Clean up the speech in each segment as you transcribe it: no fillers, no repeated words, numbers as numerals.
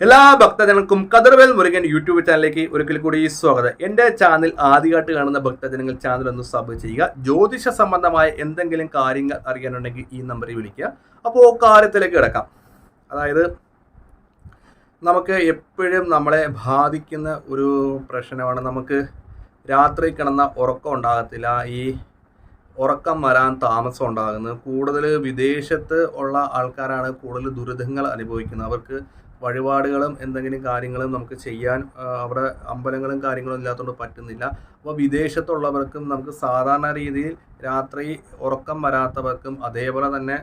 എല്ലാ ഭക്തജനങ്ങൾക്കും കതിർവേൽ മുരുകൻ യൂട്യൂബ് ചാനലിലേക്ക് ഒരിക്കൽ കൂടി സ്വാഗതം. എൻ്റെ ചാനൽ ആദ്യമായിട്ട് കാണുന്ന ഭക്തജനങ്ങൾ ചാനൽ ഒന്ന് സബ് ചെയ്യുക. ജ്യോതിഷ സംബന്ധമായ എന്തെങ്കിലും കാര്യങ്ങൾ അറിയാനുണ്ടെങ്കിൽ ഈ നമ്പറിൽ വിളിക്കുക. അപ്പോൾ കാര്യത്തിലേക്ക് കിടക്കാം. അതായത് നമുക്ക് എപ്പോഴും നമ്മളെ ബാധിക്കുന്ന ഒരു പ്രശ്നമാണ്, നമുക്ക് രാത്രി കിടന്ന ഉറക്കം ഉണ്ടാകത്തില്ല. ഈ ഉറക്കം വരാൻ താമസം ഉണ്ടാകുന്നത് കൂടുതൽ വിദേശത്ത് ഉള്ള ആൾക്കാരാണ് കൂടുതൽ ദുരിതങ്ങൾ അനുഭവിക്കുന്നത്. അവർക്ക് വഴിപാടുകളും എന്തെങ്കിലും കാര്യങ്ങളും നമുക്ക് ചെയ്യാൻ അവിടെ അമ്പലങ്ങളും കാര്യങ്ങളും ഇല്ലാത്തതുകൊണ്ട് പറ്റുന്നില്ല. അപ്പോൾ വിദേശത്തുള്ളവർക്കും നമുക്ക് സാധാരണ രീതിയിൽ രാത്രി ഉറക്കം വരാത്തവർക്കും അതേപോലെ തന്നെ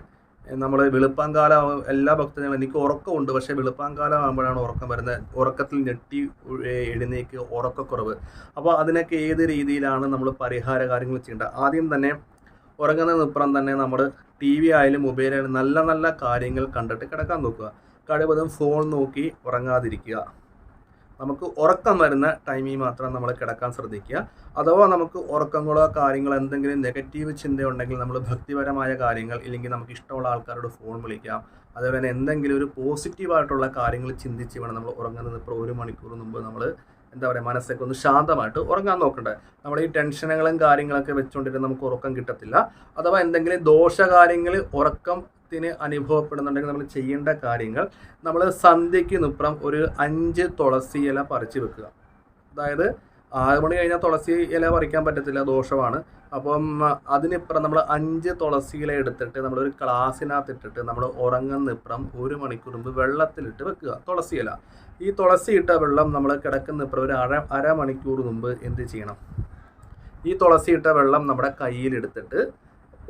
നമ്മൾ വെളുപ്പാങ്കാലം എല്ലാ ഭക്തജനങ്ങളും എനിക്ക് ഉറക്കമുണ്ട്, പക്ഷേ വെളുപ്പാങ്കാലം ആകുമ്പോഴാണ് ഉറക്കം വരുന്നത്. ഉറക്കത്തിൽ ഞെട്ടി എഴുന്നേക്ക് ഉറക്കക്കുറവ്. അപ്പോൾ അതിനൊക്കെ ഏത് രീതിയിലാണ് നമ്മൾ പരിഹാര കാര്യങ്ങൾ ചെയ്യേണ്ടത്? ആദ്യം തന്നെ ഉറങ്ങുന്നതിനപ്പുറം തന്നെ നമ്മൾ ടി വി ആയാലും മൊബൈലായാലും നല്ല നല്ല കാര്യങ്ങൾ കണ്ടിട്ട് കിടക്കാൻ നോക്കുക. കഴിവതും ഫോൺ നോക്കി ഉറങ്ങാതിരിക്കുക. നമുക്ക് ഉറക്കം വരുന്ന ടൈമിൽ മാത്രം നമ്മൾ കിടക്കാൻ ശ്രദ്ധിക്കുക. അഥവാ നമുക്ക് ഉറക്കങ്ങളോ കാര്യങ്ങളോ എന്തെങ്കിലും നെഗറ്റീവ് ചിന്തയുണ്ടെങ്കിൽ നമ്മൾ ഭക്തിപരമായ കാര്യങ്ങൾ ഇല്ലെങ്കിൽ നമുക്ക് ഇഷ്ടമുള്ള ആൾക്കാരോട് ഫോൺ വിളിക്കാം. അതുപോലെ തന്നെ എന്തെങ്കിലും ഒരു പോസിറ്റീവായിട്ടുള്ള കാര്യങ്ങൾ ചിന്തിച്ച് വേണം നമ്മൾ ഉറങ്ങുന്നത്. ഇപ്പോൾ 1 മണിക്കൂർ മുമ്പ് നമ്മൾ മനസ്സൊക്കെ ഒന്ന് ശാന്തമായിട്ട് ഉറങ്ങാൻ നോക്കണ്ടേ. നമ്മൾ ഈ ടെൻഷനുകളും കാര്യങ്ങളൊക്കെ വെച്ചുകൊണ്ടിരുന്ന് നമുക്ക് ഉറക്കം കിട്ടത്തില്ല. അഥവാ എന്തെങ്കിലും ദോഷകാര്യങ്ങൾ ഉറക്കത്തിന് അനുഭവപ്പെടുന്നുണ്ടെങ്കിൽ നമ്മൾ ചെയ്യേണ്ട കാര്യങ്ങൾ, നമ്മൾ സന്ധ്യയ്ക്ക് നിപ്പുറം ഒരു 5 തുളസി ഇല പറിച്ച് വെക്കുക. അതായത് 6 മണി കഴിഞ്ഞാൽ തുളസി ഇല പറിക്കാൻ പറ്റത്തില്ല, ദോഷമാണ്. അപ്പം അതിനിപ്പുറം നമ്മൾ 5 തുളസി ഇല എടുത്തിട്ട് നമ്മളൊരു ഗ്ലാസ്സിനകത്ത് ഇട്ടിട്ട് നമ്മൾ ഉറങ്ങുന്നിപ്പുറം 1 മണിക്കൂർ മുമ്പ് വെള്ളത്തിലിട്ട് വെക്കുക തുളസി ഇല. ഈ തുളസി ഇട്ട വെള്ളം നമ്മൾ കിടക്കുന്നിപ്പുറം ഒരു അരമണിക്കൂർ മുമ്പ് എന്ത് ചെയ്യണം? ഈ തുളസി ഇട്ട വെള്ളം നമ്മുടെ കയ്യിലെടുത്തിട്ട്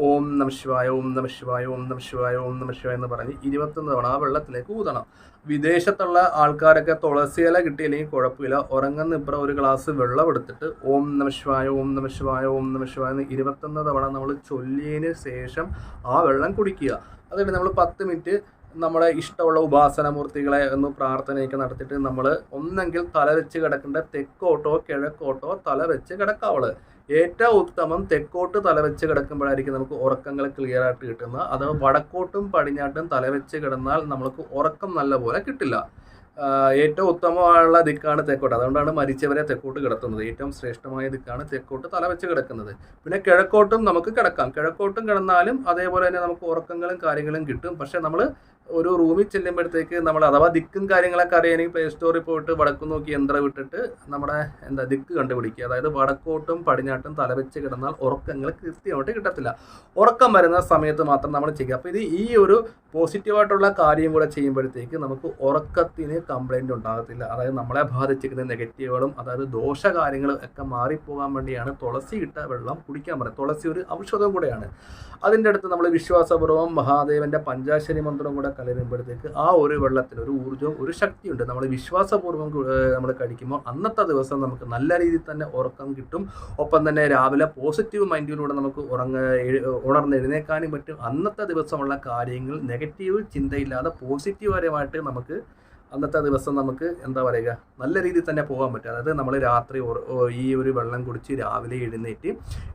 ഓം നമഃ ശിവായ, ഓം നമഃ ശിവായ, ഓം നമഃ ശിവായ, ഓം നമഃ ശിവായ എന്ന് പറഞ്ഞ് 21 തവണ ആ വെള്ളത്തിലേക്ക് ഊതണം. വിദേശത്തുള്ള ആൾക്കാരൊക്കെ തുളസി ഇല കിട്ടിയില്ലെങ്കിൽ കുഴപ്പമില്ല. ഉറങ്ങുന്നിപ്പുറം ഒരു ഗ്ലാസ് വെള്ളം എടുത്തിട്ട് ഓം നമഃ ശിവായ, ഓം നമഃ ശിവായ, ഓം നമഃ ശിവായ എന്ന് 21 തവണ നമ്മൾ ചൊല്ലിയതിന് ശേഷം ആ വെള്ളം കുടിക്കുക. അതുകൊണ്ട് നമ്മൾ 10 മിനിറ്റ് നമ്മുടെ ഇഷ്ടമുള്ള ഉപാസനമൂർത്തികളെ ഒന്ന് പ്രാർത്ഥനയൊക്കെ നടത്തിയിട്ട് നമ്മൾ ഒന്നെങ്കിൽ തല വെച്ച് കിടക്കേണ്ട തെക്കോട്ടോ കിഴക്കോട്ടോ തല വെച്ച് കിടക്കാവുള്ളൂ. ഏറ്റവും ഉത്തമം തെക്കോട്ട് തലവെച്ച് കിടക്കുമ്പോഴായിരിക്കും നമുക്ക് ഉറക്കങ്ങൾ ക്ലിയർ ആയിട്ട് കിട്ടുന്നത്. അത് വടക്കോട്ടും പടിഞ്ഞാട്ടും തലവെച്ച് കിടന്നാൽ നമുക്ക് ഉറക്കം നല്ലപോലെ കിട്ടില്ല. ഏറ്റവും ഉത്തമമായുള്ള ദിക്കാണ് തെക്കോട്ട്. അതുകൊണ്ടാണ് മരിച്ചവരെ തെക്കോട്ട് കിടത്തുന്നത്. ഏറ്റവും ശ്രേഷ്ഠമായ ദിക്കാണ് തെക്കോട്ട് തലവെച്ച് കിടക്കുന്നത്. പിന്നെ കിഴക്കോട്ടും നമുക്ക് കിടക്കാം. കിഴക്കോട്ടും കിടന്നാലും അതേപോലെ തന്നെ നമുക്ക് ഉറക്കങ്ങളും കാര്യങ്ങളും കിട്ടും. പക്ഷെ നമ്മൾ ഒരു റൂമിൽ ചെല്ലുമ്പോഴത്തേക്ക് നമ്മൾ അഥവാ ദിക്കും കാര്യങ്ങളൊക്കെ അറിയാനെങ്കിൽ പ്ലേ സ്റ്റോറിൽ പോയിട്ട് വടക്കു നോക്കി യന്ത്രം ഇട്ടിട്ട് നമ്മുടെ ദിക്ക് കണ്ടുപിടിക്കുക. അതായത് വടക്കോട്ടും പടിഞ്ഞാട്ടും തലവെച്ച് കിടന്നാൽ ഉറക്കങ്ങൾ കൃത്യമായിട്ട് കിട്ടത്തില്ല. ഉറക്കം വരുന്ന സമയത്ത് മാത്രം നമ്മൾ ചെയ്യുക. അപ്പോൾ ഈ ഒരു പോസിറ്റീവായിട്ടുള്ള കാര്യം കൂടെ ചെയ്യുമ്പോഴത്തേക്ക് നമുക്ക് ഉറക്കത്തിന് കംപ്ലൈൻറ്റ് ഉണ്ടാകത്തില്ല. അതായത് നമ്മളെ ബാധിച്ചിരിക്കുന്ന നെഗറ്റീവുകളും അതായത് ദോഷകാര്യങ്ങളും ഒക്കെ മാറിപ്പോകാൻ വേണ്ടിയാണ് തുളസി ഇട്ട വെള്ളം കുടിക്കാൻ പറയുന്നത്. തുളസി ഒരു ഔഷധം കൂടെയാണ്. അതിൻ്റെ അടുത്ത് നമ്മൾ വിശ്വാസപൂർവ്വം മഹാദേവൻ്റെ പഞ്ചാശരി മന്ത്രം കൂടെ കലരുമ്പോഴത്തേക്ക് ആ ഒരു വെള്ളത്തിന് ഒരു ഊർജ്ജവും ഒരു ശക്തിയുണ്ട്. നമ്മൾ വിശ്വാസപൂർവ്വം നമ്മൾ കഴിക്കുമ്പോൾ അന്നത്തെ ദിവസം നമുക്ക് നല്ല രീതിയിൽ തന്നെ ഉറക്കം കിട്ടും. ഒപ്പം തന്നെ രാവിലെ പോസിറ്റീവ് മൈൻഡിലൂടെ നമുക്ക് ഉണർന്നെഴുന്നേക്കാനും പറ്റും. അന്നത്തെ ദിവസമുള്ള കാര്യങ്ങൾ നെഗറ്റീവ് ചിന്തയില്ലാതെ പോസിറ്റീവപരമായിട്ട് നമുക്ക് അന്നത്തെ ദിവസം നമുക്ക് നല്ല രീതിയിൽ തന്നെ പോകാൻ പറ്റും. അതായത് നമ്മൾ രാത്രി ഈ ഒരു വെള്ളം കുടിച്ച് രാവിലെ എഴുന്നേറ്റ്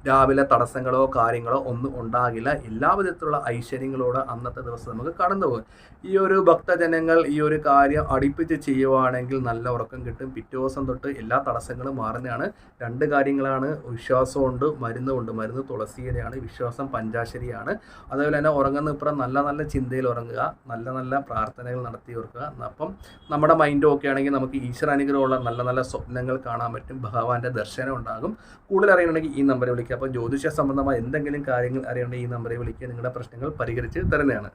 രാവിലെ തടസ്സങ്ങളോ കാര്യങ്ങളോ ഒന്നും ഉണ്ടാകില്ല. എല്ലാ വിധത്തിലുള്ള ഐശ്വര്യങ്ങളോടെ അന്നത്തെ ദിവസം നമുക്ക് കടന്നു പോകും. ഈ ഒരു ഭക്തജനങ്ങൾ ഈ ഒരു കാര്യം അടുപ്പിച്ച് ചെയ്യുവാണെങ്കിൽ നല്ല ഉറക്കം കിട്ടും. പിറ്റേ ദിവസം തൊട്ട് എല്ലാ തടസ്സങ്ങളും മാറുന്നതാണ്. 2 കാര്യങ്ങളാണ്, വിശ്വാസമുണ്ട്, മരുന്നുണ്ട്. മരുന്ന് തുളസിയിലാണ്, വിശ്വാസം പഞ്ചാശരിയാണ്. അതേപോലെ തന്നെ ഉറങ്ങുന്നിപ്പുറം നല്ല നല്ല ചിന്തയിൽ ഉറങ്ങുക, നല്ല നല്ല പ്രാർത്ഥനകൾ നടത്തി ഓർക്കുക. അപ്പം നമ്മുടെ മൈൻഡ് ഓക്കെ ആണെങ്കിൽ നമുക്ക് ഈശ്വരാനുഗ്രഹമുള്ള നല്ല നല്ല സ്വപ്നങ്ങൾ കാണാൻ പറ്റും. ഭഗവാന്റെ ദർശനം ഉണ്ടാകും. കൂടുതൽ അറിയണമെങ്കിൽ ഈ നമ്പറിൽ വിളിക്കുക. അപ്പോൾ ജ്യോതിഷ സംബന്ധമായ എന്തെങ്കിലും കാര്യങ്ങൾ അറിയണമെങ്കിൽ ഈ നമ്പറിൽ വിളിക്കുക. നിങ്ങളുടെ പ്രശ്നങ്ങൾ പരിഹരിച്ച് തരുന്നതാണ്.